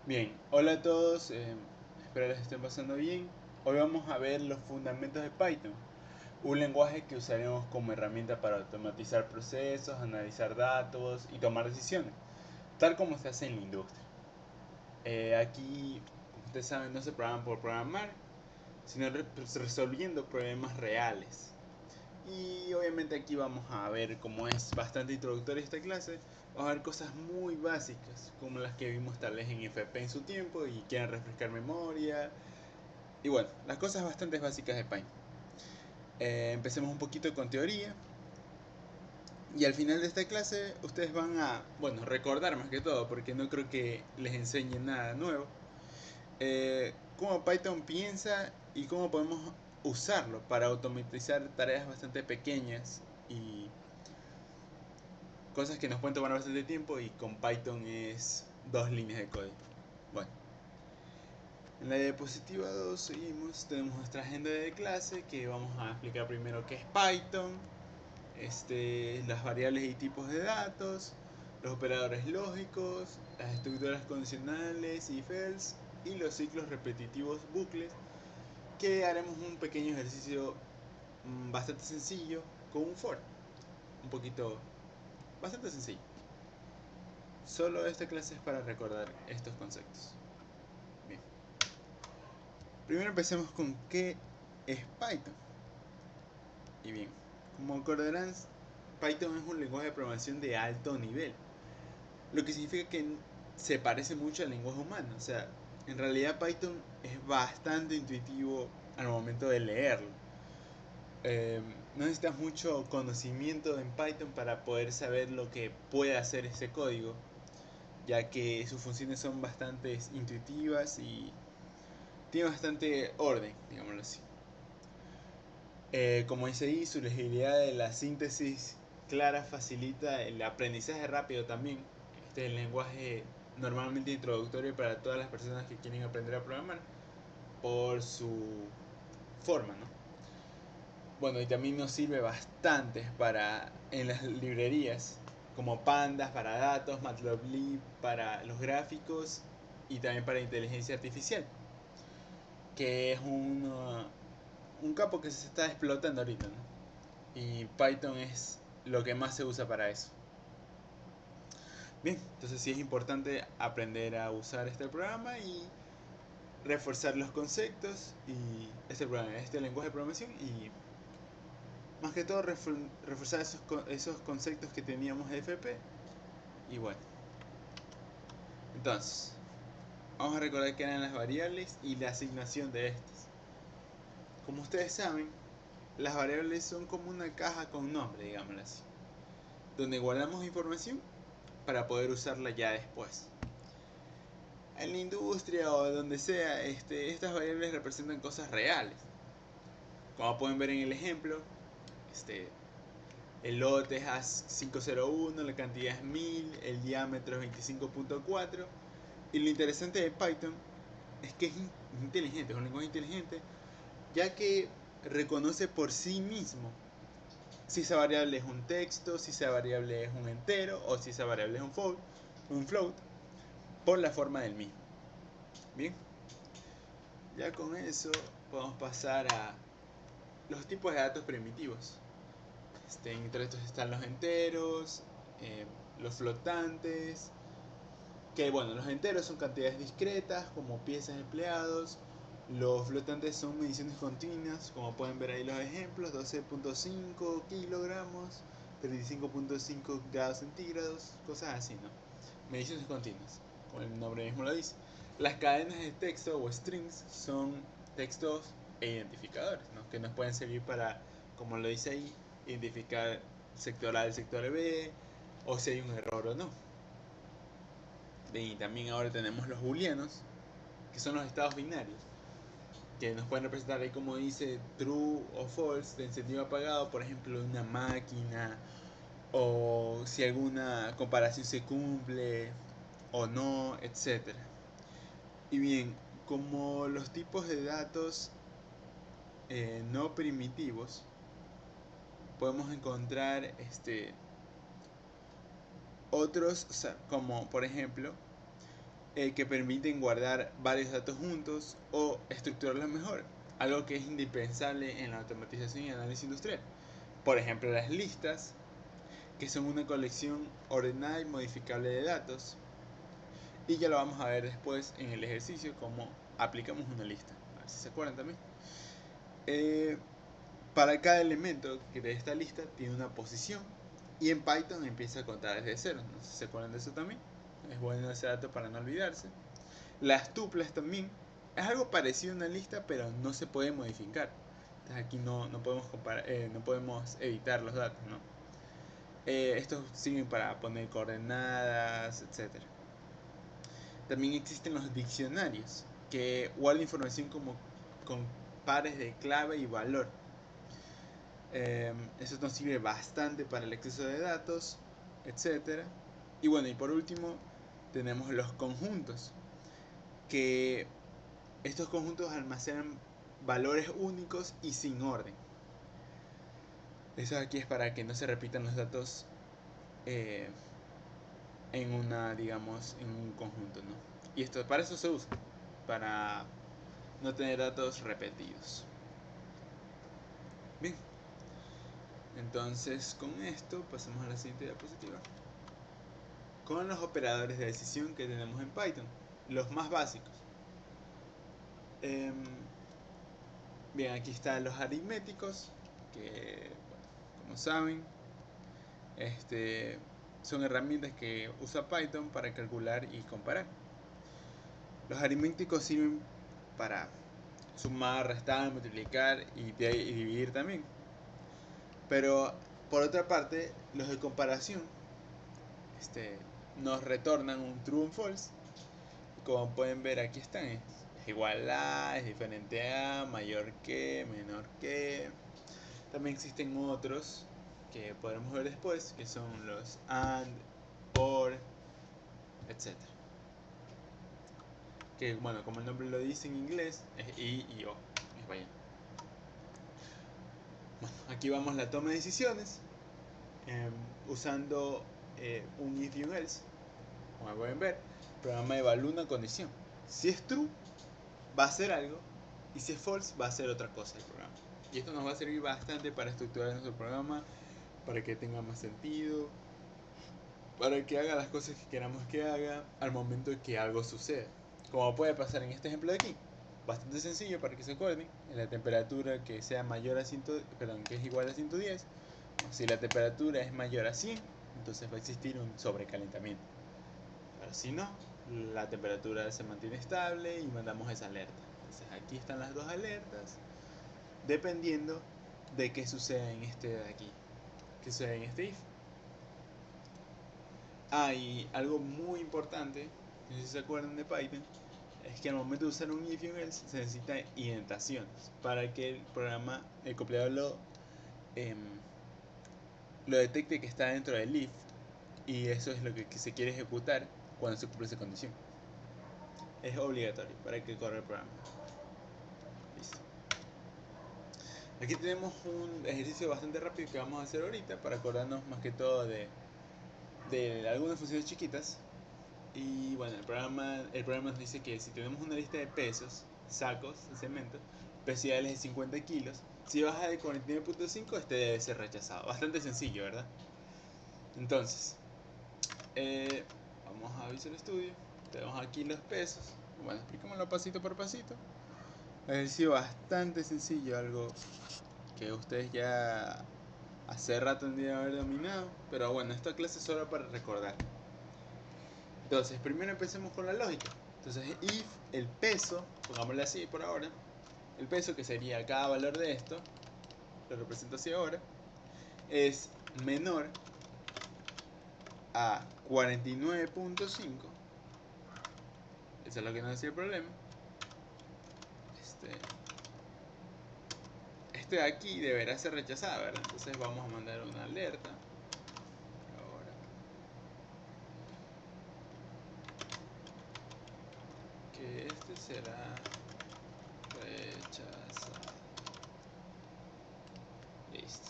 Bien, hola a todos, espero les estén pasando bien. Hoy vamos a ver los fundamentos de Python, un lenguaje que usaremos como herramienta para automatizar procesos, analizar datos y tomar decisiones, tal como se hace en la industria. Aquí, como ustedes saben, no se programan por programar, sino resolviendo problemas reales. Y obviamente aquí vamos a ver, como es bastante introductoria esta clase, vamos a ver cosas muy básicas, como las que vimos tal vez en FP en su tiempo y quieren refrescar memoria. Y bueno, las cosas bastante básicas de Python. Empecemos un poquito con teoría. Y al final de esta clase ustedes van a, bueno, recordar más que todo, porque no creo que les enseñe nada nuevo. Cómo Python piensa y cómo podemos usarlo para automatizar tareas bastante pequeñas y cosas que nos pueden tomar bastante tiempo, y con Python es dos líneas de código. Bueno, en la diapositiva 2 seguimos, tenemos nuestra agenda de clase que vamos a explicar primero qué es Python, las variables y tipos de datos, los operadores lógicos, las estructuras condicionales y else y los ciclos repetitivos bucles, que haremos un pequeño ejercicio bastante sencillo con un for, un poquito bastante sencillo. Solo esta clase es para recordar estos conceptos. Bien. Primero empecemos con qué es Python. Y bien, como acordarán, Python es un lenguaje de programación de alto nivel, lo que significa que se parece mucho al lenguaje humano. O sea, en realidad Python es bastante intuitivo al momento de leerlo. No necesitas mucho conocimiento en Python para poder saber lo que puede hacer ese código, ya que sus funciones son bastante intuitivas y tiene bastante orden, digámoslo así. Como dice ahí, su legibilidad de la síntesis clara facilita el aprendizaje rápido también. Este es el lenguaje normalmente introductorio para todas las personas que quieren aprender a programar por su forma, ¿no? Bueno, y también nos sirve bastante para en las librerías, como Pandas para datos, Matplotlib para los gráficos y también para inteligencia artificial, que es un campo que se está explotando ahorita, ¿no? Y Python es lo que más se usa para eso. Bien, entonces sí es importante aprender a usar este programa y reforzar los conceptos y este lenguaje de programación, y más que todo reforzar esos conceptos que teníamos de FP. Y bueno, entonces vamos a recordar que eran las variables y la asignación de estas. Como ustedes saben, las variables son como una caja con nombre, digámoslo así, donde guardamos información para poder usarla ya después. En la industria o donde sea, estas variables representan cosas reales. Como pueden ver en el ejemplo, el lote es A501, la cantidad es 1000, el diámetro es 25.4. Y lo interesante de Python es que es inteligente, es un lenguaje inteligente, ya que reconoce por sí mismo si esa variable es un texto, si esa variable es un entero o si esa variable es un float, por la forma del mismo. Bien, ya con eso podemos pasar a los tipos de datos primitivos. Entre estos están los enteros, los flotantes, que bueno, los enteros son cantidades discretas como piezas empleados. Los flotantes son mediciones continuas, como pueden ver ahí los ejemplos: 12.5 kilogramos, 35.5 grados centígrados, cosas así, ¿no? Mediciones continuas, como el nombre mismo lo dice. Las cadenas de texto o strings son textos e identificadores, ¿no? Que nos pueden servir para, como lo dice ahí, identificar sector A del sector B, o si hay un error o no. Y también ahora tenemos los booleanos, que son los estados binarios, que nos pueden representar ahí, como dice, true o false, de encendido o apagado, por ejemplo, de una máquina, o si alguna comparación se cumple o no, etcétera. Y bien, como los tipos de datos no primitivos, podemos encontrar otros, como por ejemplo que permiten guardar varios datos juntos o estructurarlos mejor, algo que es indispensable en la automatización y análisis industrial. Por ejemplo, las listas, que son una colección ordenada y modificable de datos, y ya lo vamos a ver después en el ejercicio cómo aplicamos una lista, a ver si se acuerdan también. Para cada elemento de esta lista tiene una posición, y en Python empieza a contar desde cero. No sé si se acuerdan de eso también. Es bueno ese dato para no olvidarse. Las tuplas también es algo parecido a una lista, pero no se puede modificar. Entonces aquí no podemos no podemos editar los datos, ¿no? Estos sirven para poner coordenadas, etc. También existen los diccionarios, que guardan información como con pares de clave y valor. Eso nos sirve bastante para el acceso de datos, etc. Y bueno, y por último tenemos los conjuntos, que estos conjuntos almacenan valores únicos y sin orden. Eso aquí es para que no se repitan los datos en un conjunto, ¿no? Y esto para eso se usa, para no tener datos repetidos. Bien, entonces con esto pasamos a la siguiente diapositiva. Con los operadores de decisión que tenemos en Python, los más básicos. Bien, aquí están los aritméticos, que como saben, son herramientas que usa Python para calcular y comparar. Los aritméticos sirven para sumar, restar, multiplicar y dividir también. Pero por otra parte, los de comparación nos retornan un true o un false. Como pueden ver, aquí están: es igual a, es diferente a, mayor que, menor que. También existen otros que podremos ver después, que son los and, or, etc. Que bueno, como el nombre lo dice en inglés, es y o, en español. Bueno, aquí vamos la toma de decisiones, usando un if y un else. Como pueden ver, el programa evalúa una condición. Si es true, va a hacer algo, y si es false, va a hacer otra cosa el programa. Y esto nos va a servir bastante para estructurar nuestro programa, para que tenga más sentido, para que haga las cosas que queramos que haga al momento de que algo suceda. Como puede pasar en este ejemplo de aquí. Bastante sencillo para que se acuerden. En la temperatura que sea mayor a que es igual a 110, si la temperatura es mayor a 100, entonces va a existir un sobrecalentamiento. Pero si no, la temperatura se mantiene estable y mandamos esa alerta. Entonces aquí están las dos alertas, dependiendo de qué suceda en este de aquí, qué sucede en este if. Y algo muy importante, no sé si se acuerdan de Python, es que al momento de usar un if y un else se necesita indentaciones para que el programa, el compilador lo detecte que está dentro del if, y eso es lo que se quiere ejecutar cuando se cumple esa condición. Es obligatorio para que corra el programa. Listo. Aquí tenemos un ejercicio bastante rápido que vamos a hacer ahorita para acordarnos más que todo de algunas funciones chiquitas. Y bueno, el programa nos dice que si tenemos una lista de pesos, sacos de cemento, peso ideal es de 50 kilos, si baja de 49.5, este debe ser rechazado. Bastante sencillo, ¿verdad? Entonces, vamos a Visual Studio, tenemos aquí los pesos. Bueno, explicémoslo pasito por pasito. Ejercicio bastante sencillo, algo que ustedes ya hace rato tendrían haber dominado, pero bueno, esta clase es solo para recordar. Entonces, primero empecemos con la lógica. Entonces, if el peso, pongámosle así por ahora, el peso, que sería cada valor de esto, lo represento así ahora, es menor a 49.5, eso es lo que nos decía el problema. Este de aquí deberá ser rechazado, ¿verdad? Entonces vamos a mandar una alerta ahora, que este será rechazado. Listo.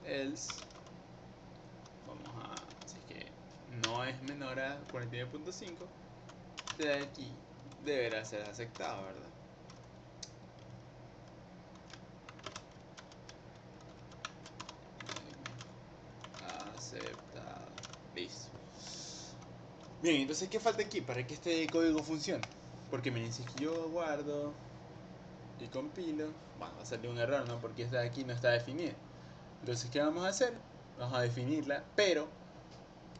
Else, vamos a, así que no es menor a 49.5, este de aquí deberá ser aceptado, ¿verdad? Aceptado. Listo. Bien, entonces, ¿qué falta aquí para que este código funcione? Porque miren, si yo guardo y compilo, bueno, va a salir un error, ¿no? Porque esta de aquí no está definida. Entonces, ¿qué vamos a hacer? Vamos a definirla, pero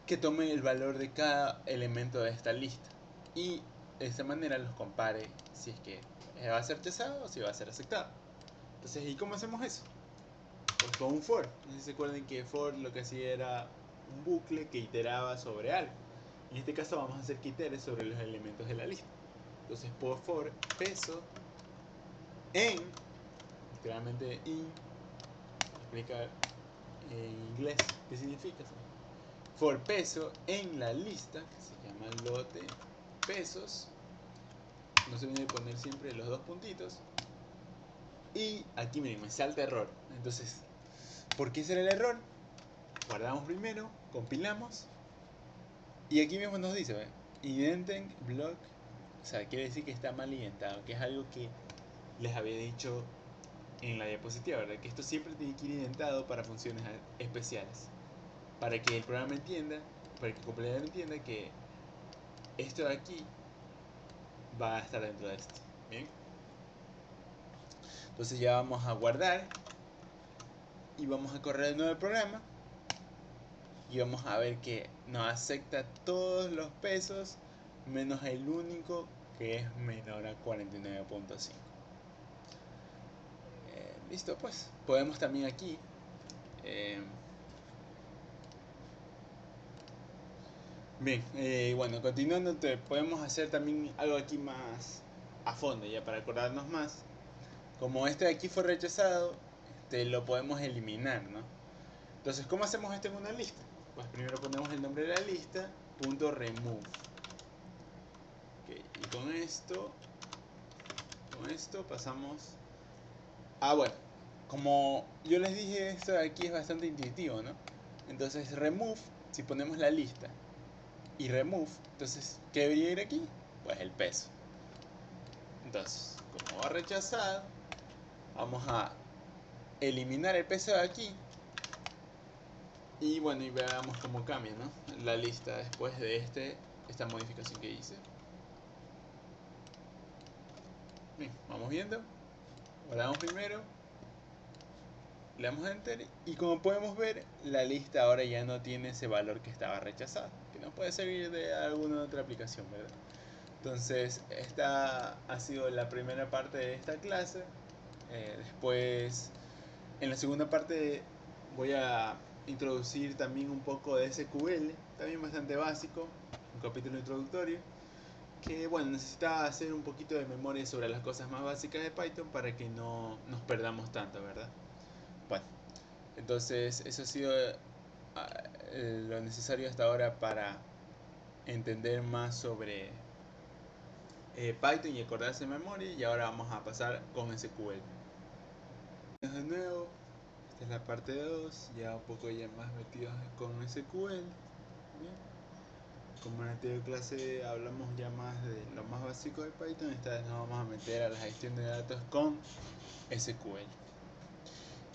que tome el valor de cada elemento de esta lista. Y de esta manera los compare si es que va a ser rechazado o si va a ser aceptado. Entonces, ¿y cómo hacemos eso? Pues con un for. No sé si se acuerdan que for lo que hacía era un bucle que iteraba sobre algo. En este caso vamos a hacer que itere sobre los elementos de la lista. Entonces por for peso en, literalmente in, explica en inglés qué significa. For peso en la lista, que se llama lote pesos. No se olviden de poner siempre los dos puntitos. Y aquí miren, me salta error. Entonces, ¿por qué será el error? Guardamos primero, compilamos. Y aquí mismo nos dice, identen block, o sea, quiere decir que está mal identado, que es algo que les había dicho en la diapositiva, ¿verdad? Que esto siempre tiene que ir identado para funciones especiales. Para que el programa entienda, para que el compilador entienda que esto de aquí va a estar dentro de esto. ¿Bien? Entonces ya vamos a guardar y vamos a correr de nuevo el programa y vamos a ver que nos acepta todos los pesos menos el único que es menor a 49.5. Listo, pues podemos también aquí bien, bueno, continuando, podemos hacer también algo aquí más a fondo, ya para acordarnos más. Como este de aquí fue rechazado, lo podemos eliminar, ¿no? Entonces, ¿cómo hacemos esto en una lista? Pues primero ponemos el nombre de la lista, punto remove. Okay, y con esto pasamos a, bueno, como yo les dije, esto de aquí es bastante intuitivo, ¿no? Entonces, remove, si ponemos la lista y remove, entonces, ¿qué debería ir aquí? Pues el peso. Entonces, como va rechazado, vamos a eliminar el peso de aquí. Y bueno, y veamos cómo cambia, ¿no? La lista después de esta modificación que hice. Bien, vamos viendo. Guardamos primero. Le damos enter. Y como podemos ver, la lista ahora ya no tiene ese valor que estaba rechazado. Que nos puede servir de alguna otra aplicación, ¿verdad? Entonces, esta ha sido la primera parte de esta clase. Después, en la segunda parte, voy a introducir también un poco de SQL, también bastante básico, un capítulo introductorio, que bueno, necesita hacer un poquito de memoria sobre las cosas más básicas de Python para que no nos perdamos tanto, ¿verdad? Bueno, entonces eso ha sido lo necesario hasta ahora para entender más sobre Python y acordarse de memoria, y ahora vamos a pasar con SQL. De nuevo, esta es la parte 2, ya un poco ya más metidos con SQL. Bien. Como en la anterior clase hablamos ya más de lo más básico de Python, esta vez nos vamos a meter a la gestión de datos con SQL,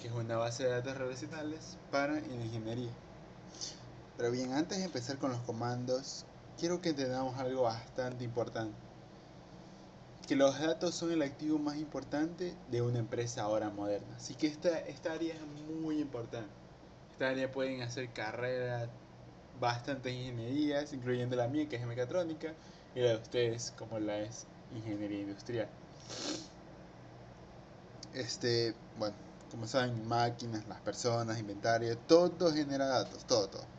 que es una base de datos relacionales para ingeniería. Pero bien, antes de empezar con los comandos, quiero que entendamos algo bastante importante. Que los datos son el activo más importante de una empresa ahora moderna. Así que esta área es muy importante. Esta área pueden hacer carreras, bastantes ingenierías, incluyendo la mía, que es mecatrónica, y la de ustedes, como la es ingeniería industrial. Bueno, como saben, máquinas, las personas, inventario, todo genera datos, todo.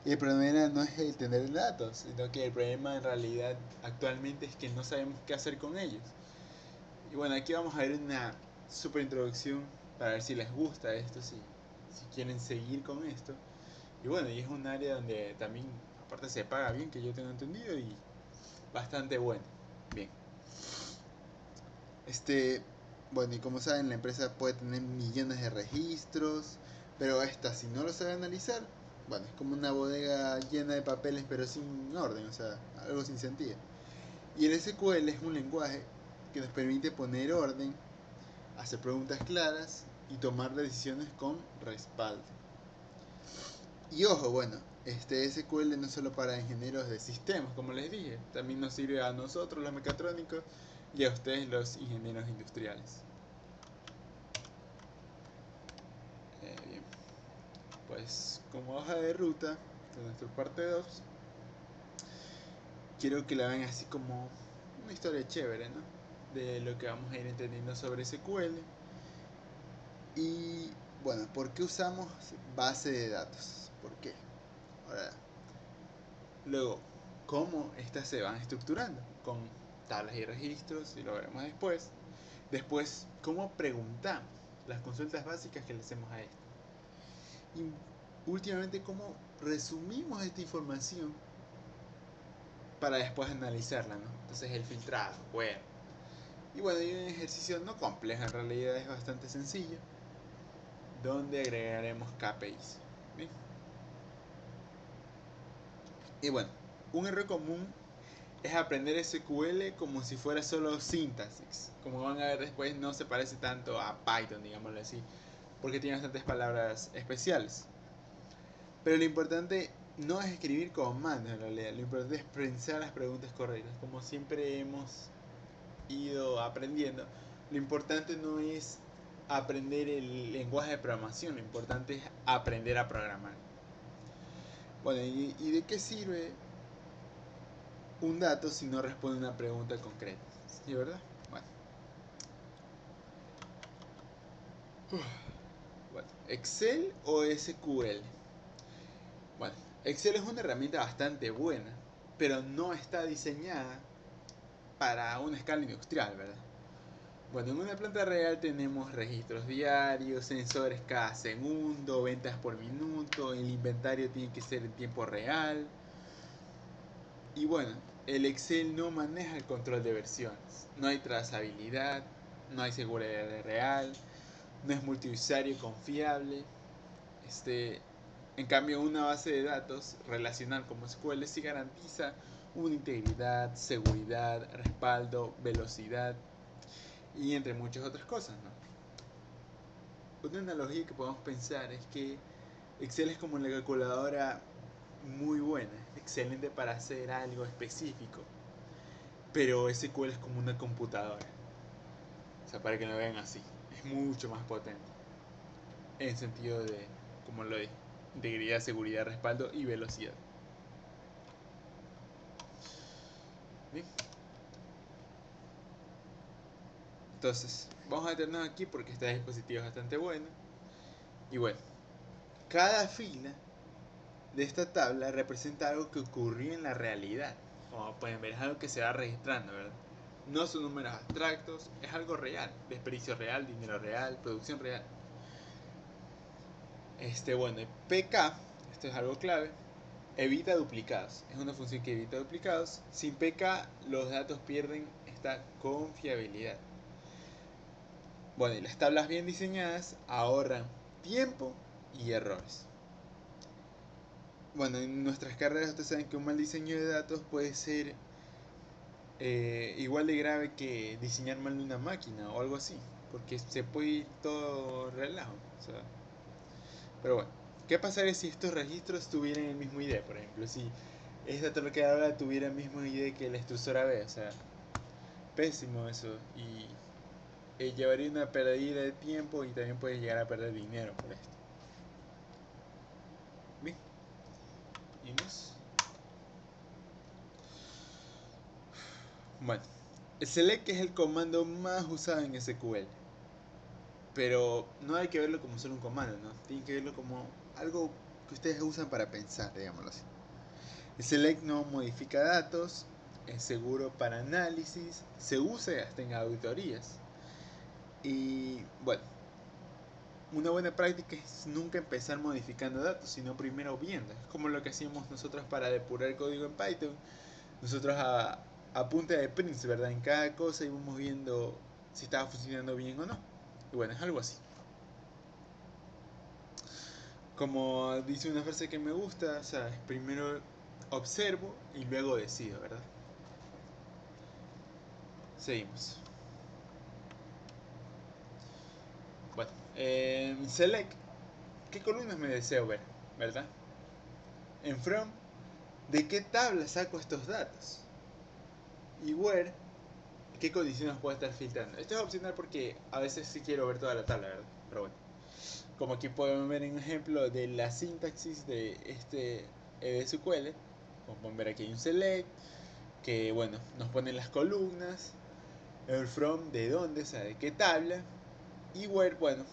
Y el problema no es el tener datos, sino que el problema en realidad actualmente es que no sabemos qué hacer con ellos. Y bueno, aquí vamos a ver una super introducción para ver si les gusta esto, si quieren seguir con esto. Y bueno, y es un área donde también, aparte se paga bien, que yo tengo entendido, y bastante bueno. Bien. Bueno, y como saben, la empresa puede tener millones de registros, pero esta, si no lo sabe analizar, bueno, es como una bodega llena de papeles, pero sin orden, o sea, algo sin sentido. Y el SQL es un lenguaje que nos permite poner orden, hacer preguntas claras y tomar decisiones con respaldo. Y ojo, bueno, este SQL no es solo para ingenieros de sistemas, como les dije, también nos sirve a nosotros los mecatrónicos y a ustedes los ingenieros industriales. Bien, pues como hoja de ruta de nuestra parte 2, quiero que la vean así como una historia chévere, ¿no? De lo que vamos a ir entendiendo sobre SQL. Y bueno, ¿por qué usamos base de datos? ¿Por qué? Ahora, luego, ¿cómo estas se van estructurando? Con tablas y registros, y lo veremos después. Después, ¿cómo preguntamos? Las consultas básicas que le hacemos a esto. Y últimamente, ¿cómo resumimos esta información para después analizarla, ¿no? Entonces el filtrado, bueno. Y bueno, hay un ejercicio no complejo, en realidad es bastante sencillo, donde agregaremos KPIs. ¿Bien? Y bueno, un error común es aprender SQL como si fuera solo sintaxis. Como van a ver después, no se parece tanto a Python, digámoslo así, porque tiene bastantes palabras especiales. Pero lo importante no es escribir comandos en realidad, lo importante es pensar las preguntas correctas. Como siempre hemos ido aprendiendo, lo importante no es aprender el lenguaje de programación, lo importante es aprender a programar. Bueno, ¿y de qué sirve un dato si no responde una pregunta concreta? ¿Sí, verdad? Bueno, ¿Excel o SQL? Bueno, Excel es una herramienta bastante buena, pero no está diseñada para una escala industrial, ¿verdad? Bueno, en una planta real tenemos registros diarios, sensores cada segundo, ventas por minuto, el inventario tiene que ser en tiempo real. Y bueno, el Excel no maneja el control de versiones, no hay trazabilidad, no hay seguridad real, no es multiusuario confiable. En cambio, una base de datos relacional como SQL sí garantiza una integridad, seguridad, respaldo, velocidad y entre muchas otras cosas, ¿no? Una analogía que podemos pensar es que Excel es como una calculadora muy buena, excelente para hacer algo específico, pero SQL es como una computadora. O sea, para que lo vean así, es mucho más potente en sentido de, como lo dije, integridad, seguridad, respaldo y velocidad. Bien. Entonces, vamos a detenernos aquí porque este dispositivo es bastante bueno. Y bueno, cada fila de esta tabla representa algo que ocurrió en la realidad. Como pueden ver, es algo que se va registrando, ¿verdad? No son números abstractos, es algo real. Desperdicio real, dinero real, producción real. Bueno, PK, esto es algo clave, evita duplicados. Es una función que evita duplicados. Sin PK, los datos pierden esta confiabilidad. Bueno, y las tablas bien diseñadas ahorran tiempo y errores. Bueno, en nuestras carreras ustedes saben que un mal diseño de datos puede ser igual de grave que diseñar mal una máquina o algo así, porque se puede ir todo relajo. O sea, pero bueno, ¿qué pasaría si estos registros tuvieran el mismo ID? Por ejemplo, si esta torqueadora tuviera el mismo ID que la extrusora B, o sea, pésimo eso, y llevaría una pérdida de tiempo y también puede llegar a perder dinero por esto. Bien, y más. Bueno, select es el comando más usado en SQL, pero no hay que verlo como solo un comando, ¿no? Tienen que verlo como algo que ustedes usan para pensar, digámoslo así. El select no modifica datos, es seguro para análisis, se usa hasta en auditorías. Y bueno, una buena práctica es nunca empezar modificando datos, sino primero viendo. Es como lo que hacíamos nosotros para depurar código en Python. Nosotros a punta de prints, ¿verdad? En cada cosa íbamos viendo si estaba funcionando bien o no. Y bueno, es algo así. Como dice una frase que me gusta, ¿sabes? Primero observo y luego decido, ¿verdad? Seguimos. Bueno, select, ¿qué columnas me deseo ver? ¿Verdad? En from, ¿de qué tabla saco estos datos? Y where, ¿qué condiciones puedo estar filtrando? Esto es opcional porque a veces sí quiero ver toda la tabla, ¿verdad? Pero bueno, como aquí podemos ver un ejemplo de la sintaxis de este SQL, como pueden ver aquí hay un select, que bueno, nos pone las columnas, el from de dónde, o sea, de qué tabla, y where, bueno,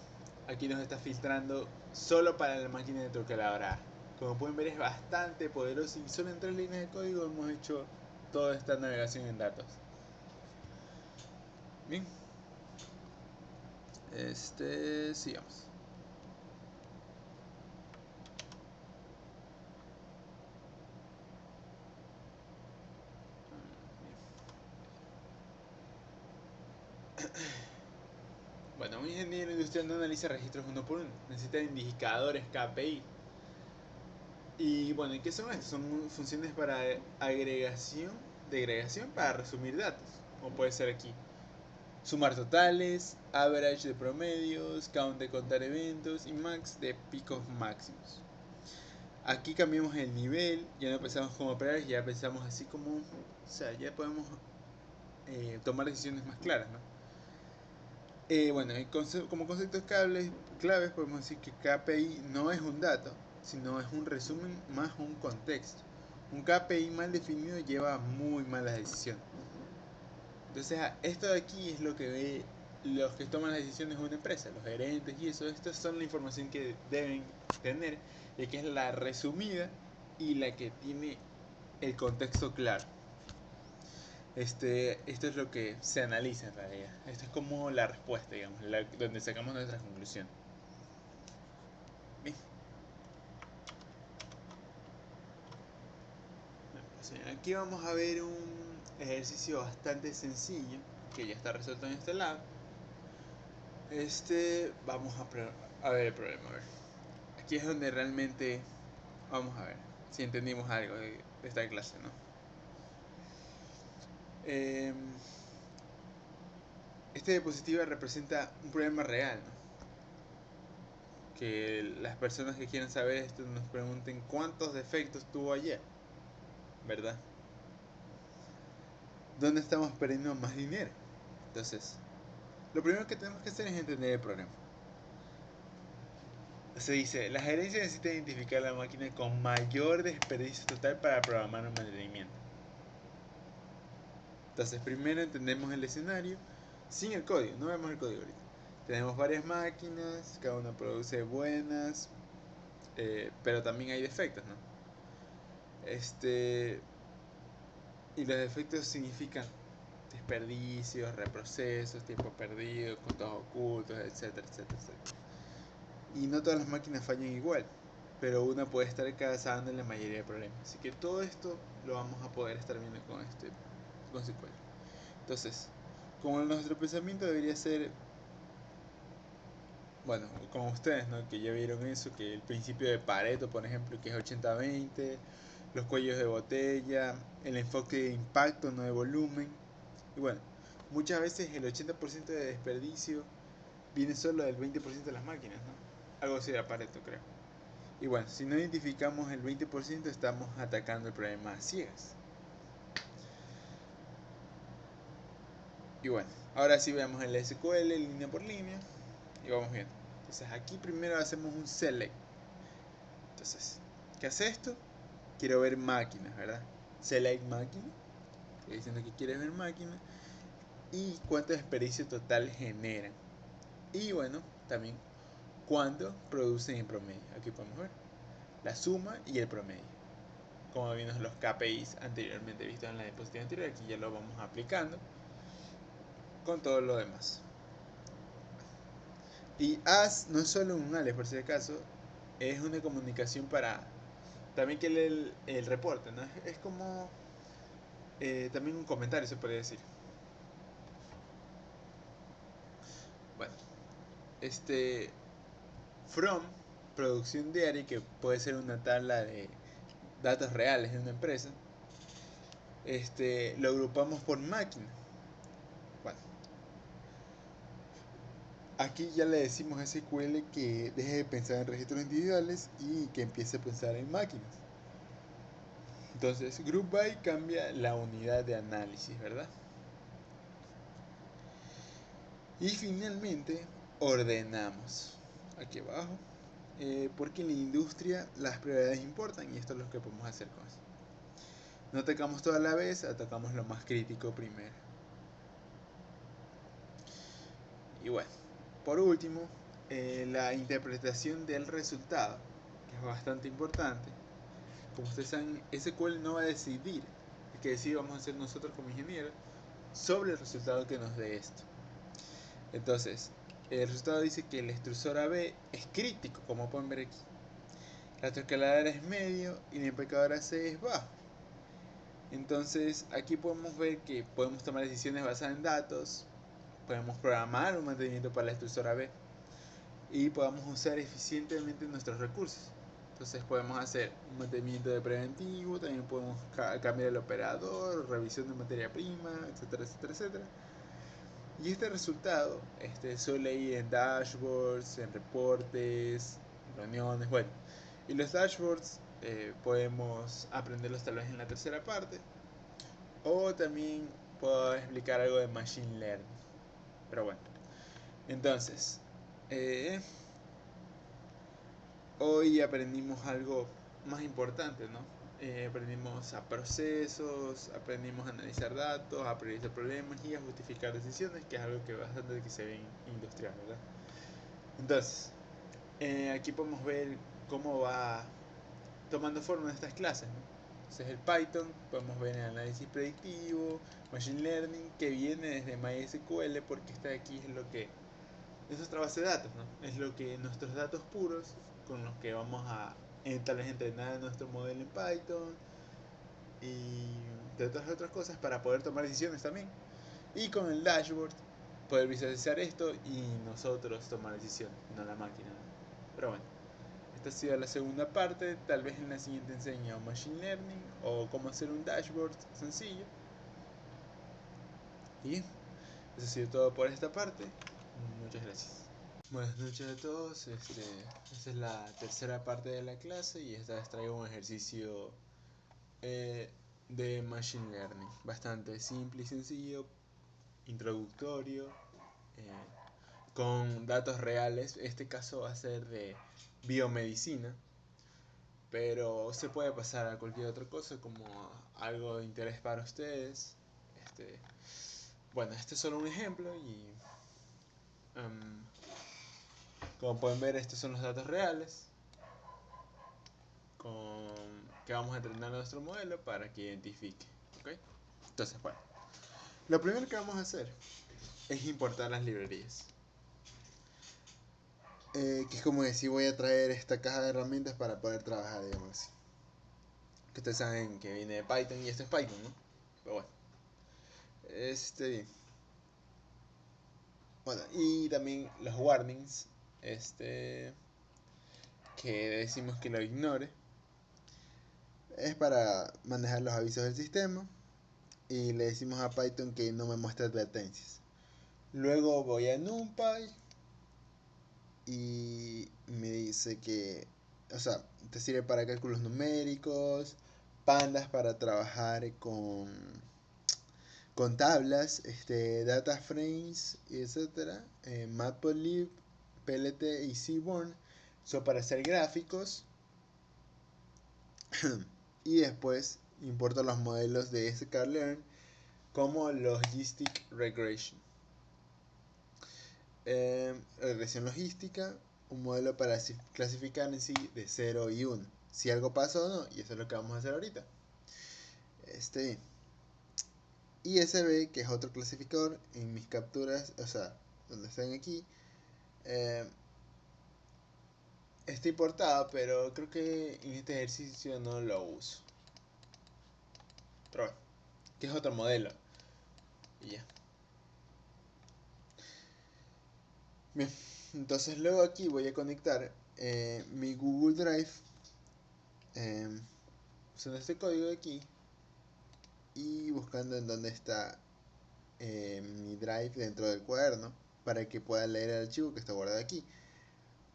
aquí nos está filtrando solo para la máquina de trucadora. Como pueden ver es bastante poderoso y solo en 3 líneas de código hemos hecho toda esta navegación en datos. Bien, sigamos. Bueno, un ingeniero industrial no analiza registros uno por uno, necesita indicadores KPI. Y bueno, ¿y qué son estos? Son funciones para agregación, degregación para resumir datos, como puede ser aquí. Sumar totales, average de promedios, count de contar eventos y max de picos máximos. Aquí cambiamos el nivel, ya no pensamos como operar, ya pensamos así como, o sea, ya podemos tomar decisiones más claras, ¿no? Bueno, como conceptos claves podemos decir que KPI no es un dato, sino es un resumen más un contexto. Un KPI mal definido lleva muy malas decisiones. Entonces, esto de aquí es lo que ve los que toman las decisiones de una empresa, los gerentes y eso. Estas son la información que deben tener, y que es la resumida y la que tiene el contexto claro. Esto es lo que se analiza en realidad. Esto es como la respuesta, digamos, donde sacamos nuestra conclusión. Bien. Aquí vamos a ver un ejercicio bastante sencillo que ya está resuelto en este lado. Vamos a ver el problema. A ver. Aquí es donde realmente vamos a ver si entendimos algo de esta clase, ¿no? Esta diapositiva representa un problema real, ¿no? Que las personas que quieran saber esto nos pregunten cuántos defectos tuvo ayer, ¿verdad? ¿Dónde estamos perdiendo más dinero? Entonces, lo primero que tenemos que hacer es entender el problema. Se dice, la gerencia necesita identificar la máquina con mayor desperdicio total para programar un mantenimiento. Entonces, primero entendemos el escenario sin el código, no vemos el código ahorita. Tenemos varias máquinas, cada una produce buenas, pero también hay defectos, ¿no? Y los defectos significan desperdicios, reprocesos, tiempo perdido, costos ocultos, etcétera, etcétera, etcétera. Y no todas las máquinas fallan igual, pero una puede estar causando en la mayoría de problemas. Así que todo esto lo vamos a poder estar viendo con SQL. Entonces, como nuestro pensamiento debería ser, bueno, como ustedes, ¿no? Que ya vieron eso, que el principio de Pareto, por ejemplo, que es 80-20, los cuellos de botella, el enfoque de impacto, no de volumen. Y bueno, muchas veces el 80% de desperdicio viene solo del 20% de las máquinas, ¿no? Algo así de Pareto, creo. Y bueno, si no identificamos el 20%, estamos atacando el problema a ciegas. Y bueno, ahora sí veamos el SQL línea por línea y vamos viendo. Entonces aquí primero hacemos un select. Entonces, ¿qué hace esto? Quiero ver máquinas, ¿verdad? Select máquina. Estoy diciendo que quieres ver máquina. Y cuánto desperdicio total generan. Y bueno, también cuánto producen en promedio. Aquí podemos ver la suma y el promedio. Como vimos los KPIs anteriormente vistos en la diapositiva anterior, aquí ya lo vamos aplicando con todo lo demás. Y as no es solo un alias, por si acaso, es una comunicación para también que lee el reporte, ¿no? Es como también un comentario, se podría decir. Bueno, from producción diaria, que puede ser una tabla de datos reales de una empresa, lo agrupamos por máquina. aquí ya le decimos a SQL que deje de pensar en registros individuales y que empiece a pensar en máquinas. Entonces, group by cambia la unidad de análisis, ¿verdad? Y finalmente, ordenamos. Aquí abajo. Porque en la industria las prioridades importan y esto es lo que podemos hacer con eso. No atacamos toda la vez, atacamos lo más crítico primero. Y bueno, por último, la interpretación del resultado, que es bastante importante. Como ustedes saben, SQL no va a decidir, el que decide vamos a hacer nosotros como ingenieros, sobre el resultado que nos dé esto. Entonces, el resultado dice que el extrusor AB es crítico, como pueden ver aquí. La autoescaladora es medio y la empacadora C es bajo. Entonces, aquí podemos ver que podemos tomar decisiones basadas en datos, podemos programar un mantenimiento para la extrusora B y podamos usar eficientemente nuestros recursos. Entonces podemos hacer un mantenimiento de preventivo, también podemos cambiar el operador, revisión de materia prima, etcétera, etcétera, etcétera. Y este resultado suele ir en dashboards, en reportes, reuniones, bueno. Y los dashboards podemos aprenderlos tal vez en la tercera parte. O también puedo explicar algo de Machine Learning. Pero bueno. Entonces, hoy aprendimos algo más importante, ¿no? Aprendimos a procesos, aprendimos a analizar datos, a priorizar problemas y a justificar decisiones, que es algo que bastante que se ve en industrial, ¿verdad? Entonces, aquí podemos ver cómo va tomando forma en estas clases, ¿no? Entonces el Python, podemos ver el análisis predictivo, Machine Learning, que viene desde MySQL, porque está aquí es lo que es nuestra base de datos, ¿no? Es lo que nuestros datos puros con los que vamos a tal vez entrenar nuestro modelo en Python y de otras cosas para poder tomar decisiones también. Y con el dashboard poder visualizar esto y nosotros tomar decisiones, no la máquina, ¿no? Pero bueno, esta ha sido la segunda parte. Tal vez en la siguiente enseño Machine Learning o cómo hacer un dashboard sencillo. Y eso ha sido todo por esta parte. Muchas gracias. Buenas noches a todos. Esta es la tercera parte de la clase y esta vez traigo un ejercicio de Machine Learning. Bastante simple y sencillo, introductorio, con datos reales. Este caso va a ser de biomedicina, pero se puede pasar a cualquier otra cosa como algo de interés para ustedes. Bueno, este es solo un ejemplo y como pueden ver, estos son los datos reales con que vamos a entrenar nuestro modelo para que identifique. ¿Okay? Entonces, bueno, lo primero que vamos a hacer es importar las librerías. Que es como decir, voy a traer esta caja de herramientas para poder trabajar, digamos así. Que ustedes saben que viene de Python y esto es Python, ¿no? Pero bueno. Bien. Bueno, y también los warnings. Que decimos que lo ignore. Es para manejar los avisos del sistema. Y le decimos a Python que no me muestre advertencias. Luego voy a NumPy y me dice que, o sea, te sirve para cálculos numéricos, pandas para trabajar con tablas, data frames, etcétera, Matplotlib, PLT y Seaborn son para hacer gráficos. Y después importo los modelos de sklearn como Logistic Regression. Regresión logística, un modelo para clasificar en sí de 0 y 1, si algo pasa o no, y eso es lo que vamos a hacer ahorita. ISB, que es otro clasificador, en mis capturas, o sea, donde están aquí, está importado, pero creo que en este ejercicio no lo uso. Pero bueno, que es otro modelo. Y ya. Bien, entonces luego aquí voy a conectar mi Google Drive usando este código de aquí y buscando en dónde está mi drive dentro del cuaderno. para que pueda leer el archivo que está guardado aquí.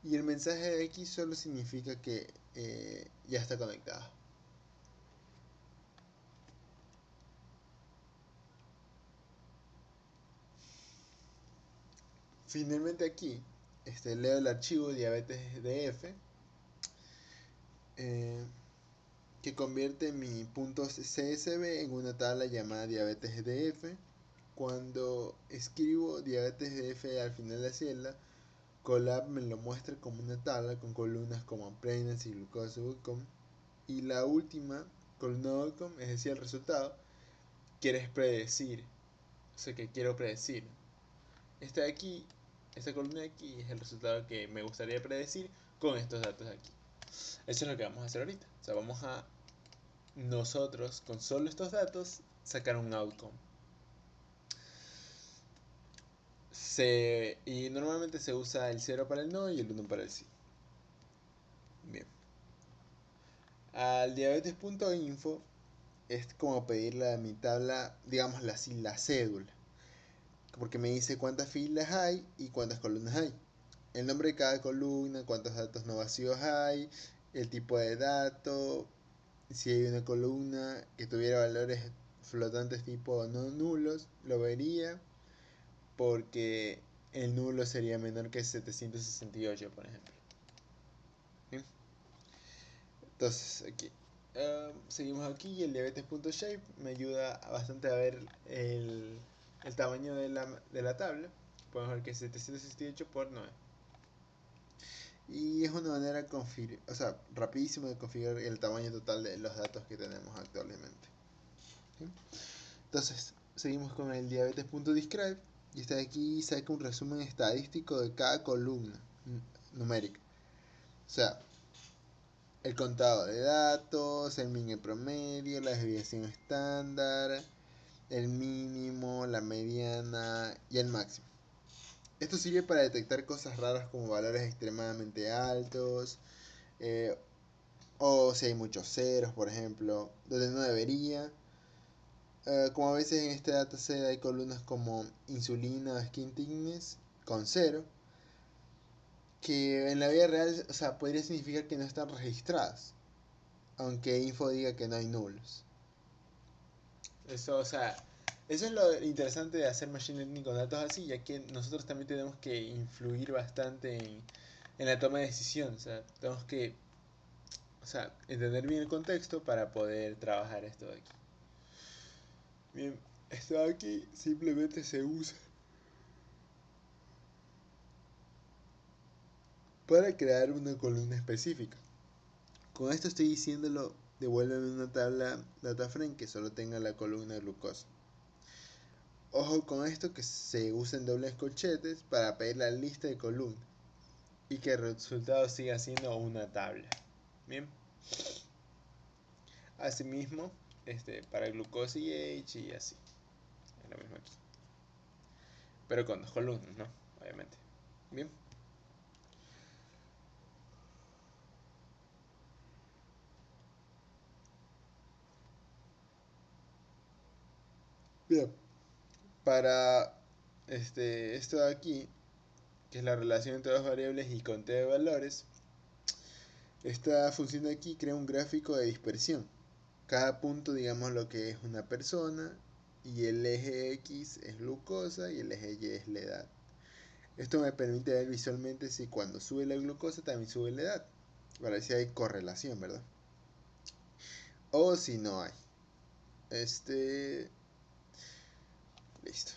Y el mensaje de aquí solo significa que ya está conectado. Finalmente aquí leo el archivo diabetesdf que convierte mi .csv en una tabla llamada diabetesdf. Cuando escribo diabetesdf al final de la celda, Colab me lo muestra como una tabla con columnas como pregnancy, glucose, outcome, y la última columna outcome, es decir, el resultado, quieres predecir, o sea que quiero predecir. Esta de aquí, esta columna de aquí es el resultado que me gustaría predecir con estos datos de aquí. Eso es lo que vamos a hacer ahorita. O sea, vamos a nosotros con solo estos datos sacar un outcome. Y normalmente se usa el 0 para el no y el 1 para el sí. Bien. Al diabetes.info es como pedirle a mi tabla, digámosla así, la cédula. Porque me dice cuántas filas hay y cuántas columnas hay. El nombre de cada columna, cuántos datos no vacíos hay, el tipo de dato, si hay una columna que tuviera valores flotantes tipo no nulos, lo vería porque el nulo sería menor que 768, por ejemplo. ¿Bien? Entonces, aquí. Seguimos aquí y el diabetes.shape me ayuda bastante a ver el tamaño de la tabla. Podemos ver que es 768 por 9. Y es una manera rapidísima de configurar el tamaño total de los datos que tenemos actualmente. ¿Sí? Entonces, seguimos con el diabetes.describe y está aquí saca un resumen estadístico de cada columna numérica. O sea, el contado de datos, el min, el promedio, la desviación estándar, el mínimo, la mediana y el máximo. Esto sirve para detectar cosas raras como valores extremadamente altos, o si hay muchos ceros, por ejemplo, donde no debería. Como a veces en este dataset hay columnas como insulina o skin thickness con 0, que en la vida real, o sea, podría significar que no están registradas, aunque info diga que no hay nulos. Eso, o sea, eso es lo interesante de hacer machine learning con datos así, ya que nosotros también tenemos que influir bastante en la toma de decisión. O sea, tenemos que, o sea, entender bien el contexto para poder trabajar esto de aquí. Bien, esto de aquí simplemente se usa para crear una columna específica. Con esto estoy diciéndolo, devuélveme una tabla DataFrame que solo tenga la columna glucosa. Ojo con esto, que se usen dobles corchetes para pedir la lista de columnas y que el resultado siga siendo una tabla. Bien. Asimismo, para glucosa y H y así. Es lo mismo aquí. Pero con dos columnas, ¿no? Obviamente. Bien. Bien. Para esto de aquí, que es la relación entre dos variables y conteo de valores, esta función de aquí crea un gráfico de dispersión. Cada punto, digamos lo que es una persona, y el eje X es glucosa y el eje Y es la edad. Esto me permite ver visualmente si cuando sube la glucosa también sube la edad, para ver si hay correlación, ¿verdad? O si no hay. Listo.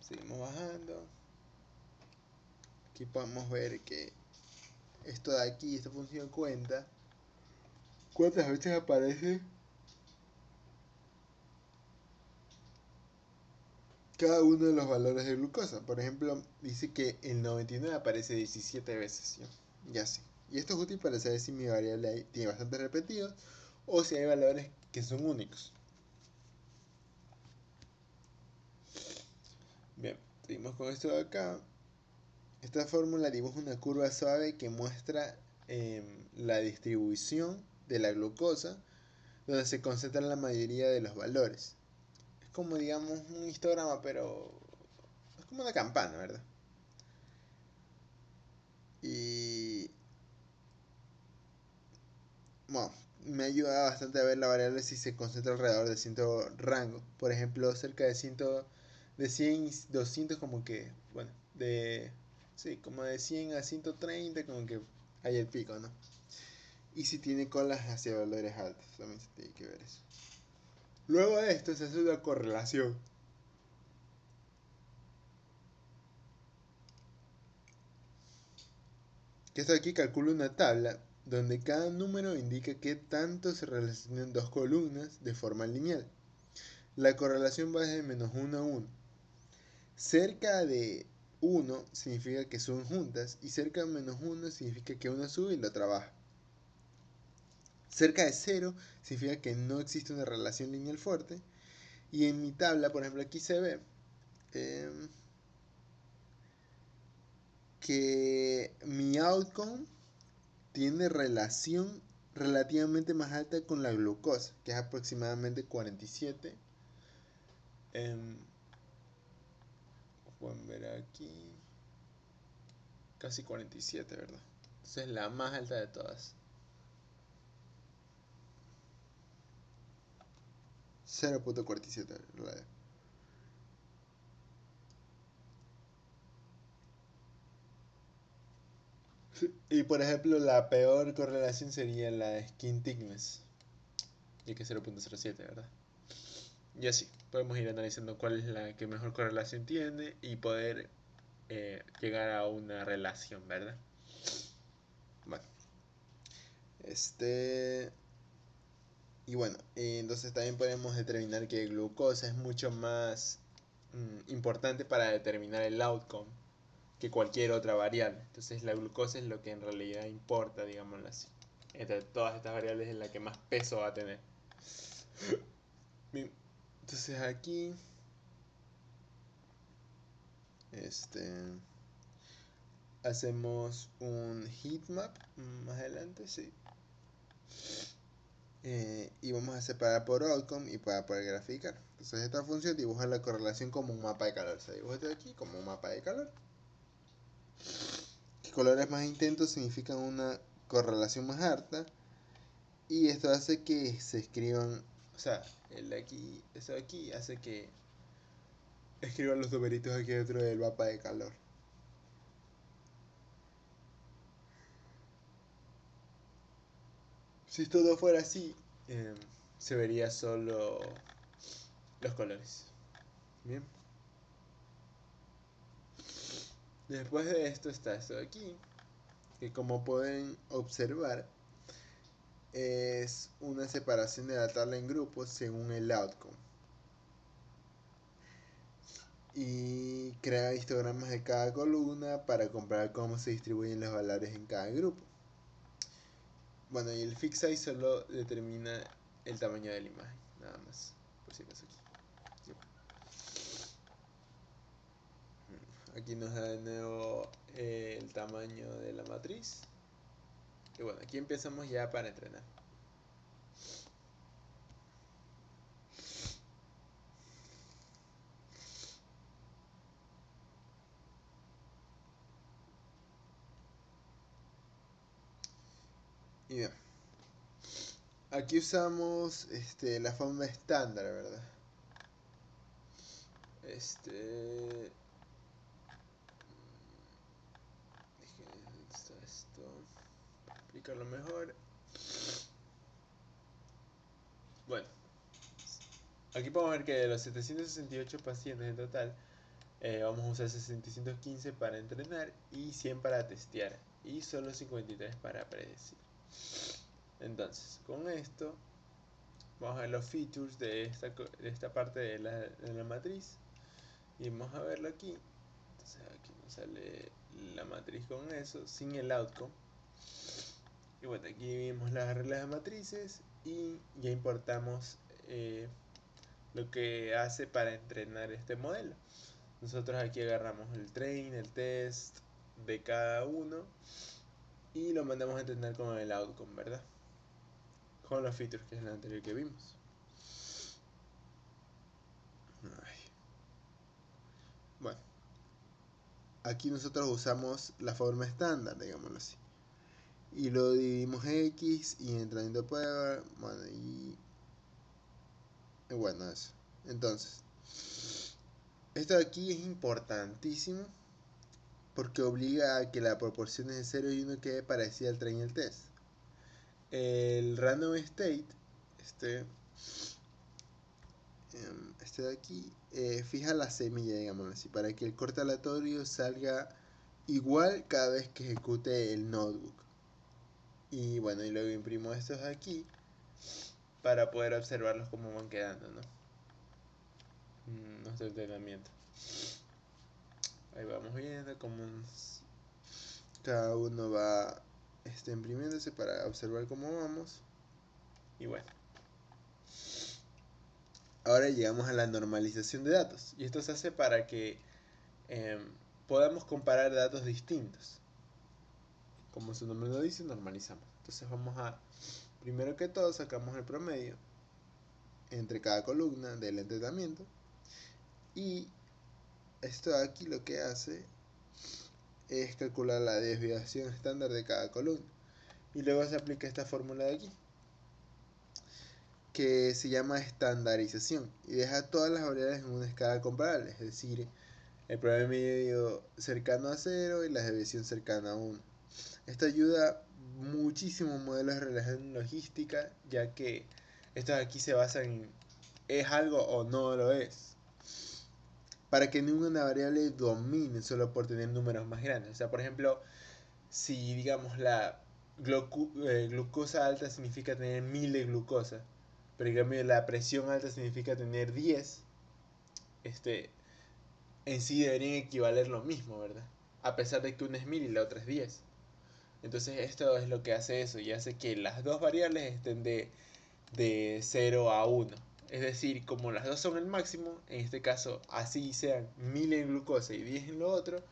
Seguimos bajando. Aquí podemos ver que esto de aquí, esta función cuenta cuántas veces aparece cada uno de los valores de glucosa. Por ejemplo, dice que el 99 aparece 17 veces. ¿Sí? Ya sé. Y esto es útil para saber si mi variable tiene bastantes repetidos o si hay valores que son únicos. Bien, seguimos con esto de acá. Esta fórmula dibuja una curva suave que muestra la distribución de la glucosa, donde se concentran la mayoría de los valores. como digamos un histograma, pero es como una campana, ¿verdad? Y bueno, me ayuda bastante a ver la variable si se concentra alrededor de cierto rango. Por ejemplo, cerca de 100, de 100 200 como que, bueno, sí, como de 100 a 130 como que hay el pico, ¿no? Y si tiene colas hacia valores altos, también se tiene que ver eso. Luego de esto se hace una correlación. Que esto aquí calcula una tabla donde cada número indica qué tanto se relacionan dos columnas de forma lineal. La correlación va de -1 a 1. Cerca de 1 significa que son juntas y cerca de -1 significa que una sube y la otra baja. Cerca de 0 significa que no existe una relación lineal fuerte. Y en mi tabla, por ejemplo, aquí se ve que mi outcome tiene relación relativamente más alta con la glucosa, que es aproximadamente 47. Pueden ver aquí, casi 47, ¿verdad? Entonces es la más alta de todas. 0.47. Y por ejemplo, la peor correlación sería la skin thickness, ya que es 0.07, ¿verdad? Y así, podemos ir analizando cuál es la que mejor correlación tiene y poder llegar a una relación, ¿verdad? Bueno, y bueno, entonces también podemos determinar que glucosa es mucho más importante para determinar el outcome que cualquier otra variable. Entonces la glucosa es lo que en realidad importa, digámoslo así. Entre todas estas variables es la que más peso va a tener. Bien, entonces aquí hacemos un heatmap más adelante, sí. Y vamos a separar por outcome y para poder graficar. Entonces esta función dibuja la correlación como un mapa de calor. Se dibuja esto de aquí como un mapa de calor. Colores más intensos significan una correlación más alta. Y esto hace que se escriban, o sea, el de aquí, eso de aquí hace que escriban los numeritos aquí dentro del mapa de calor. Si esto no fuera así, se vería solo los colores. Bien. Después de esto está esto de aquí, que como pueden observar es una separación de la tabla en grupos según el outcome. Y crea histogramas de cada columna para comparar cómo se distribuyen los valores en cada grupo. Bueno, y el fix size solo determina el tamaño de la imagen, nada más, por si acaso aquí. Aquí nos da de nuevo el tamaño de la matriz. Y bueno, aquí empezamos ya para entrenar. Y bien, aquí usamos la forma estándar, ¿verdad? Esto, para explicarlo mejor. Bueno, aquí podemos ver que de los 768 pacientes en total, vamos a usar 715 para entrenar y 100 para testear y solo 53 para predecir. Entonces, con esto vamos a ver los features de esta parte de la matriz y vamos a verlo aquí. Entonces aquí nos sale la matriz con eso, sin el outcome. Y bueno, aquí vimos las reglas de matrices y ya importamos lo que hace para entrenar este modelo. Nosotros aquí agarramos el train, el test de cada uno y lo mandamos a entrenar con el outcome, ¿verdad? Con los features que es la anterior que vimos. Bueno, aquí nosotros usamos la forma estándar, digámoslo así. Y lo dividimos X y entrando de prueba, bueno, y bueno, eso. Entonces, esto de aquí es importantísimo porque obliga a que la proporción de 0 y 1 quede parecida al tren y el test. El random state, este de aquí, fija la semilla, digamos así, para que el corte aleatorio salga igual cada vez que ejecute el notebook. Y bueno, y luego imprimo estos aquí para poder observarlos cómo van quedando, ¿no? Nuestro entrenamiento. Ahí vamos viendo cómo cada uno va imprimiéndose para observar cómo vamos. Y bueno, ahora llegamos a la normalización de datos. Y esto se hace para que podamos comparar datos distintos. Como su nombre lo dice, normalizamos. Entonces vamos a, primero que todo, sacamos el promedio entre cada columna del entrenamiento. Y esto de aquí lo que hace es calcular la desviación estándar de cada columna. Y luego se aplica esta fórmula de aquí, que se llama estandarización, y deja todas las variables en una escala comparable, es decir, el promedio cercano a 0 y la desviación cercana a 1. Esto ayuda muchísimo en modelos de relación logística, ya que estos aquí se basan en ¿es algo o no lo es? Para que ninguna variable domine solo por tener números más grandes. O sea, por ejemplo, si digamos la glucosa alta significa tener 1000 de glucosa, pero en cambio la presión alta significa tener 10, en sí deberían equivaler lo mismo, ¿verdad? A pesar de que una es 1000 y la otra es 10. Entonces esto es lo que hace eso, y hace que las dos variables estén de 0 a 1. Es decir, como las dos son el máximo, en este caso así sean 1000 en glucosa y 10 en lo otro,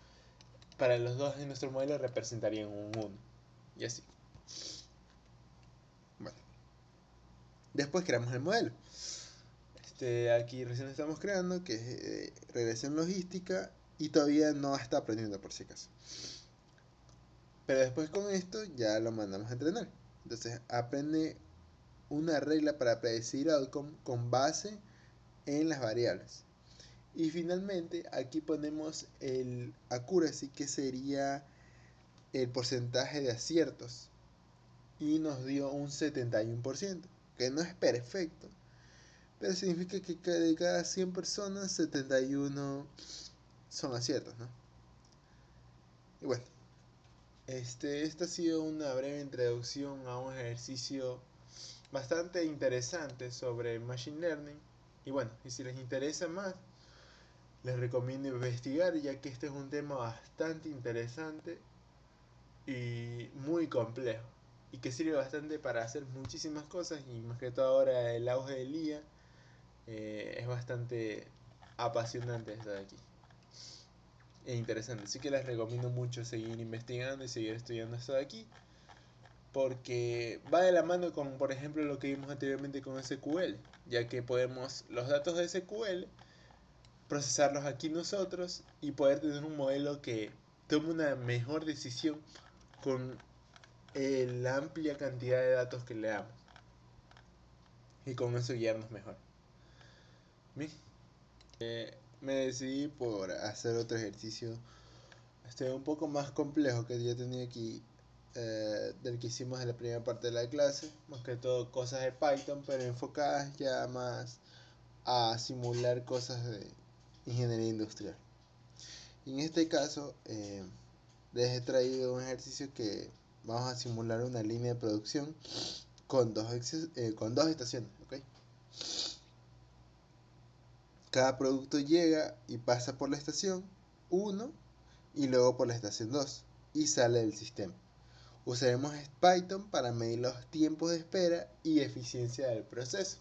para los dos en nuestro modelo representarían un 1. Y así. Bueno. Después creamos el modelo. Aquí recién estamos creando, que es regresión logística, y todavía no está aprendiendo por si acaso. Pero después con esto ya lo mandamos a entrenar. Entonces aprende una regla para predecir outcome con base en las variables. Y finalmente aquí ponemos el accuracy, que sería el porcentaje de aciertos. Y nos dio un 71%, que no es perfecto, pero significa que de cada 100 personas, 71 son aciertos, ¿no? Y bueno, esta ha sido una breve introducción a un ejercicio bastante interesante sobre Machine Learning. Y bueno, y si les interesa más, les recomiendo investigar, ya que este es un tema bastante interesante y muy complejo, y que sirve bastante para hacer muchísimas cosas, y más que todo ahora el auge del IA es bastante apasionante esto de aquí. Es interesante, así que les recomiendo mucho seguir investigando y seguir estudiando esto de aquí, porque va de la mano con, por ejemplo, lo que vimos anteriormente con SQL, ya que podemos los datos de SQL procesarlos aquí nosotros y poder tener un modelo que tome una mejor decisión con la amplia cantidad de datos que le damos, y con eso guiarnos mejor. Bien, me decidí por hacer otro ejercicio un poco más complejo que ya tenía aquí, del que hicimos en la primera parte de la clase, más que todo cosas de Python, pero enfocadas ya más a simular cosas de ingeniería industrial. Y en este caso les he traído un ejercicio que vamos a simular una línea de producción con dos estaciones, ¿okay? Cada producto llega y pasa por la estación 1 y luego por la estación 2 y sale del sistema. Usaremos Python para medir los tiempos de espera y eficiencia del proceso.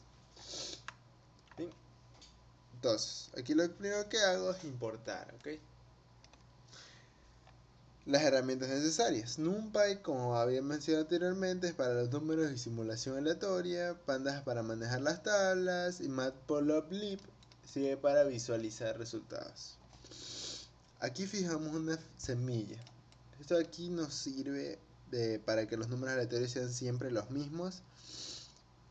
¿Sí? Entonces, aquí lo primero que hago es importar, ¿ok? Las herramientas necesarias. NumPy, como había mencionado anteriormente, es para los números y simulación aleatoria. Pandas para manejar las tablas. Y Matplotlib sirve para visualizar resultados. Aquí fijamos una semilla. Esto aquí nos sirve para que los números aleatorios sean siempre los mismos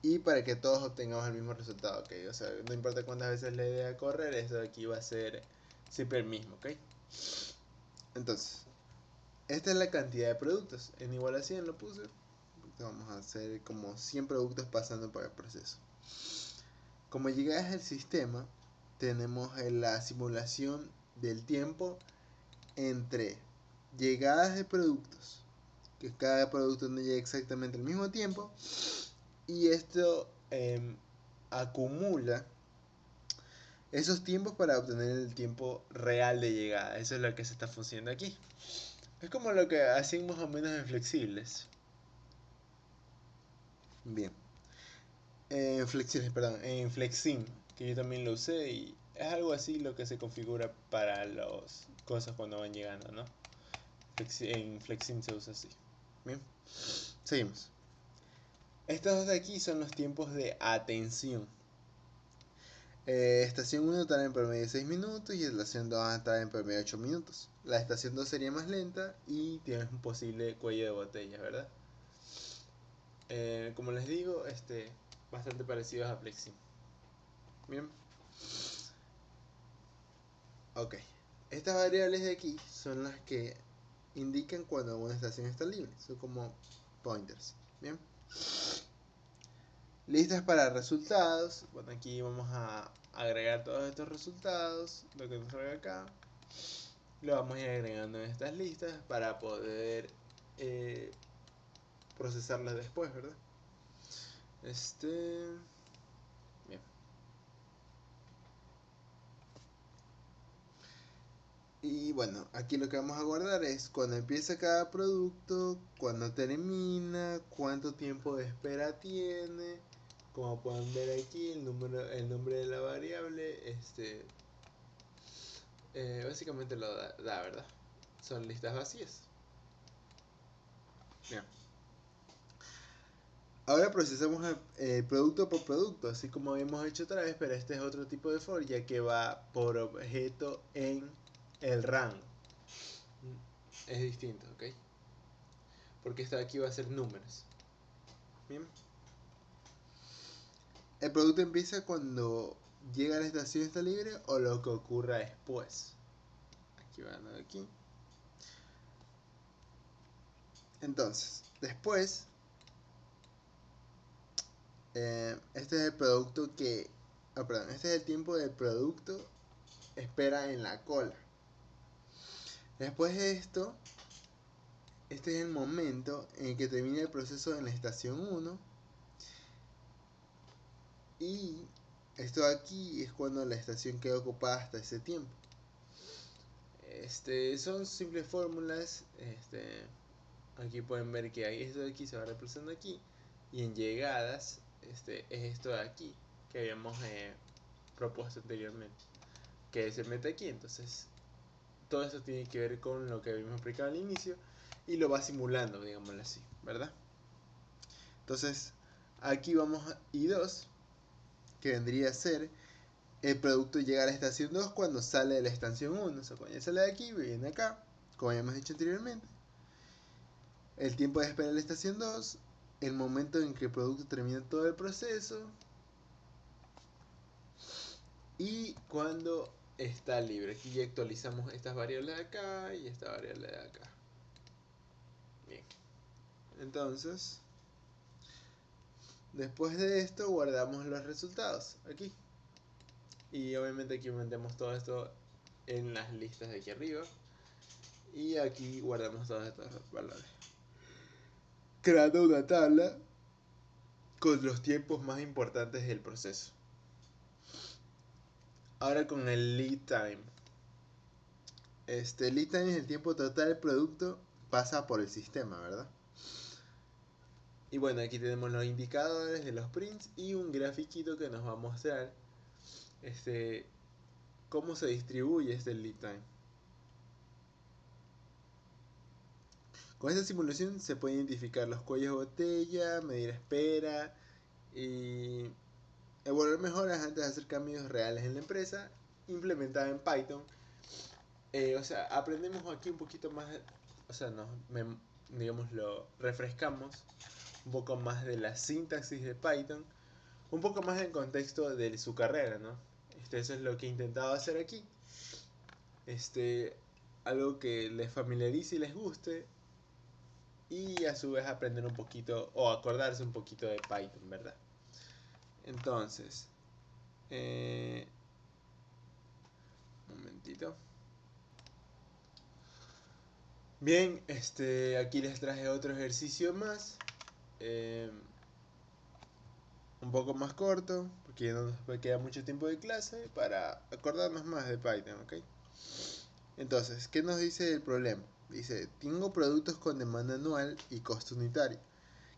y para que todos obtengamos el mismo resultado, ¿ok? O sea, no importa cuántas veces le dé a correr, esto de aquí va a ser siempre el mismo, ¿ok? Entonces, esta es la cantidad de productos. En igual a 100 lo puse. Vamos a hacer como 100 productos pasando por el proceso. Como llegadas al sistema, tenemos la simulación del tiempo entre llegadas de productos, que cada producto no llegue exactamente al mismo tiempo, y esto acumula esos tiempos para obtener el tiempo real de llegada. Eso es lo que se está funcionando aquí. Es como lo que hacen más o menos en flexibles. Bien. Flexibles, perdón. En Flexim, que yo también lo usé y es algo así lo que se configura para las cosas cuando van llegando, ¿no? En Flexim se usa así. Bien. Seguimos. Estos dos de aquí son los tiempos de atención. Estación 1 tarda en promedio 6 minutos y estación 2 tarda en promedio 8 minutos. La estación 2 sería más lenta y tienes un posible cuello de botella, ¿verdad? Como les digo, bastante parecidos a Flexi. Bien. Ok. Estas variables de aquí son las que indican cuando una estación está libre. Son como pointers. Bien. Listas para resultados. Bueno, aquí vamos a agregar todos estos resultados. Lo que nos salga acá. Lo vamos a ir agregando en estas listas para poder procesarlas después, ¿verdad? Bien. Y bueno, aquí lo que vamos a guardar es cuando empieza cada producto, cuando termina, cuánto tiempo de espera tiene. Como pueden ver aquí, el nombre de la variable, básicamente lo da, ¿verdad? Son listas vacías. Bien. Ahora procesamos el producto por producto, así como habíamos hecho otra vez, pero este es otro tipo de for, ya que va por objeto en el rango. Es distinto, ¿ok? Porque esto de aquí va a ser números. Bien. El producto empieza cuando llega a la estación está libre o lo que ocurra después. Aquí va de aquí. Entonces, después, este es el producto que... perdón, este es el tiempo del producto espera en la cola. Después de esto, este es el momento en el que termina el proceso en la estación 1. Y esto aquí es cuando la estación queda ocupada hasta ese tiempo. Son simples fórmulas. Aquí pueden ver que esto de aquí se va reemplazando aquí. Y en llegadas, es esto de aquí que habíamos propuesto anteriormente. Que se mete aquí. Entonces, todo esto tiene que ver con lo que habíamos aplicado al inicio. Y lo va simulando, digámoslo así, ¿verdad? Entonces, aquí vamos a I2, que vendría a ser el producto llega a la estación 2 cuando sale de la estación 1. O sea, cuando ya sale de aquí, viene acá, como habíamos dicho anteriormente. El tiempo de espera en la estación 2, el momento en que el producto termina todo el proceso y cuando está libre. Aquí ya actualizamos estas variables de acá y esta variable de acá. Bien. Entonces, después de esto guardamos los resultados aquí. Y obviamente aquí metemos todo esto en las listas de aquí arriba. Y aquí guardamos todos estos valores, creando una tabla con los tiempos más importantes del proceso. Ahora con el lead time. Lead time es el tiempo total del producto pasa por el sistema, ¿verdad? Y bueno, aquí tenemos los indicadores de los prints y un grafiquito que nos va a mostrar cómo se distribuye este lead time. Con esta simulación se puede identificar los cuellos de botella, medir espera y evaluar mejoras antes de hacer cambios reales en la empresa, implementada en Python o sea, aprendemos aquí un poquito más, o sea, digamos, lo refrescamos un poco más de la sintaxis de Python, un poco más en contexto de su carrera, ¿no? Eso es lo que he intentado hacer aquí. Algo que les familiarice y les guste, y a su vez aprender un poquito o acordarse un poquito de Python, ¿verdad? Entonces, un momentito. Bien, aquí les traje otro ejercicio más, un poco más corto, porque ya no nos queda mucho tiempo de clase, para acordarnos más de Python, ¿ok? Entonces, ¿qué nos dice el problema? Dice, tengo productos con demanda anual y costo unitario.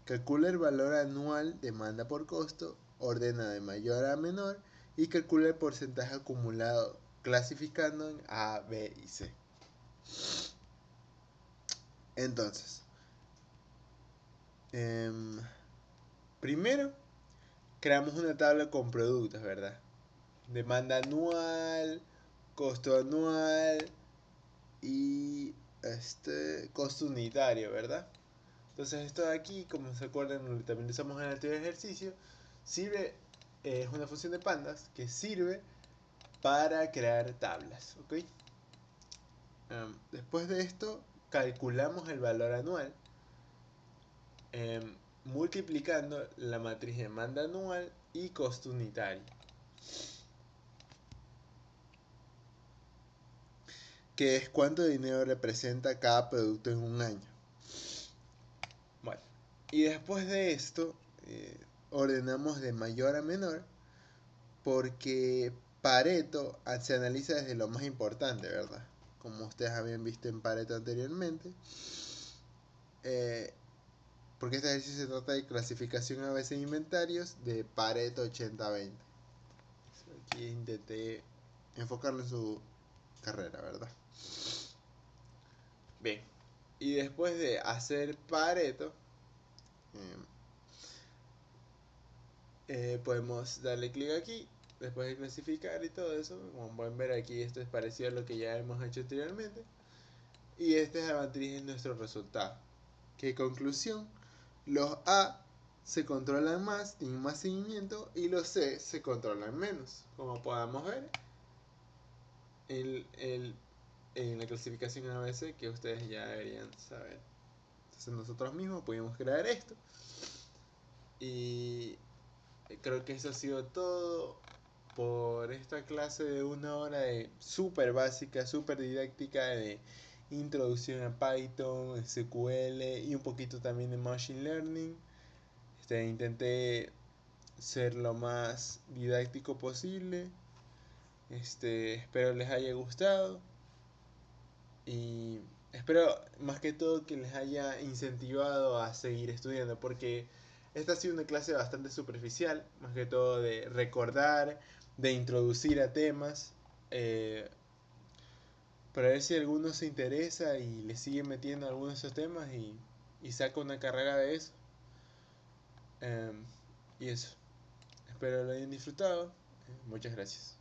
Calcula el valor anual demanda por costo, ordena de mayor a menor y calcula el porcentaje acumulado, clasificando en A, B y C. Entonces, primero creamos una tabla con productos, ¿verdad? Demanda anual, costo anual y costo unitario, ¿verdad? Entonces esto de aquí, como se acuerdan, también lo usamos en el anterior ejercicio, sirve, es una función de pandas que sirve para crear tablas, ¿ok? Después de esto, calculamos el valor anual multiplicando la matriz de demanda anual y costo unitario, que es cuánto dinero representa cada producto en un año. Bueno, y después de esto, ordenamos de mayor a menor, porque Pareto se analiza desde lo más importante, ¿verdad? Como ustedes habían visto en Pareto anteriormente. Porque este ejercicio se trata de clasificación a veces de inventarios de Pareto 80-20. Aquí intenté enfocarlo en su carrera, ¿verdad? Bien, y después de hacer Pareto, podemos darle clic aquí, después de clasificar y todo eso. Como pueden ver aquí, esto es parecido a lo que ya hemos hecho anteriormente. Y esta es la matriz de nuestro resultado. ¿Qué conclusión? Los A se controlan más, tienen más seguimiento, y los C se controlan menos. Como podamos ver en la clasificación ABC, que ustedes ya deberían saber. Entonces nosotros mismos pudimos crear esto. Y creo que eso ha sido todo por esta clase de 1 hora de súper básica, súper didáctica de introducción a Python, SQL y un poquito también de Machine Learning. Intenté ser lo más didáctico posible. Espero les haya gustado y espero más que todo que les haya incentivado a seguir estudiando, porque esta ha sido una clase bastante superficial, más que todo de recordar, de introducir a temas, para ver si alguno se interesa y le sigue metiendo algunos de esos temas y saca una carrera de eso. Y eso, espero lo hayan disfrutado. Muchas gracias.